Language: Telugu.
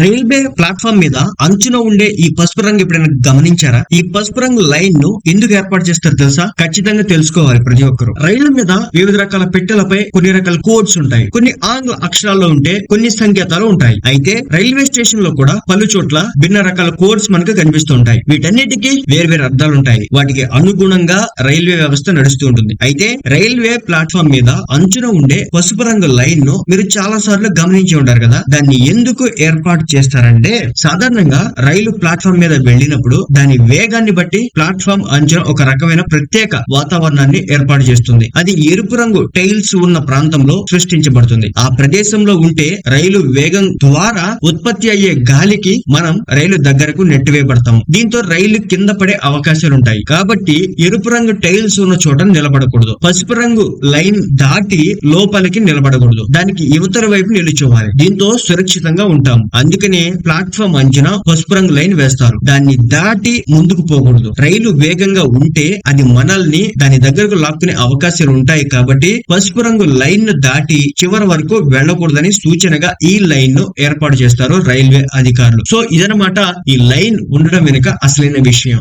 రైల్వే ప్లాట్ఫామ్ మీద అంచున ఉండే ఈ పసుపు రంగు ఎప్పుడైనా గమనించారా? ఈ పసుపు రంగు లైన్ ను ఎందుకు ఏర్పాటు చేస్తారు తెలుసా? ఖచ్చితంగా తెలుసుకోవాలి ప్రతి ఒక్కరు. రైళ్ల మీద వివిధ రకాల పెట్టెలపై కొన్ని రకాల కోడ్స్ ఉంటాయి. కొన్ని ఆంగ్ల అక్షరాల్లో ఉంటే కొన్ని సంకేతాలు ఉంటాయి. అయితే రైల్వే స్టేషన్ లో కూడా పలు చోట్ల భిన్న రకాల కోడ్స్ మనకు కనిపిస్తూ ఉంటాయి. వీటన్నిటికీ వేర్వేరు అర్థాలు ఉంటాయి. వాటికి అనుగుణంగా రైల్వే వ్యవస్థ నడుస్తూ ఉంటుంది. అయితే రైల్వే ప్లాట్ఫామ్ మీద అంచున ఉండే పసుపు రంగు లైన్ ను మీరు చాలా సార్లు గమనించి ఉంటారు కదా. దాన్ని ఎందుకు ఏర్పాటు చేస్తారంటే, సాధారణంగా రైలు ప్లాట్ఫామ్ మీద వెళ్ళినప్పుడు దాని వేగాన్ని బట్టి ప్లాట్ఫామ్ అంచున ఒక రకమైన ప్రత్యేక వాతావరణాన్ని ఏర్పాటు చేస్తుంది. అది ఎరుపు రంగు టైల్స్ ఉన్న ప్రాంతంలో సృష్టించబడుతుంది. ఆ ప్రదేశంలో ఉంటే రైలు వేగం ద్వారా ఉత్పత్తి అయ్యే గాలికి మనం రైలు దగ్గరకు నెట్టివేయబడతాం. దీంతో రైలు కింద పడే అవకాశాలు ఉంటాయి. కాబట్టి ఎరుపు రంగు టైల్స్ ఉన్న చోట నిలబడకూడదు. పసుపు రంగు లైన్ దాటి లోపలికి నిలబడకూడదు. దానికి యువతల వైపు నిలుచోవాలి. దీంతో సురక్షితంగా ఉంటాం. అందుకనే ప్లాట్ఫామ్ అంచున పసుపు రంగు లైన్ వేస్తారు. దాన్ని దాటి ముందుకు పోకూడదు. రైలు వేగంగా ఉంటే అది మనల్ని దాని దగ్గరకు లాక్కునే అవకాశాలు ఉంటాయి. కాబట్టి పసుపు రంగు లైన్ ను దాటి చివరి వరకు వెళ్ళకూడదని సూచనగా ఈ లైన్ ను ఏర్పాటు చేస్తారు రైల్వే అధికారులు. సో ఇదనమాట ఈ లైన్ ఉండడం వెనుక అసలైన విషయం.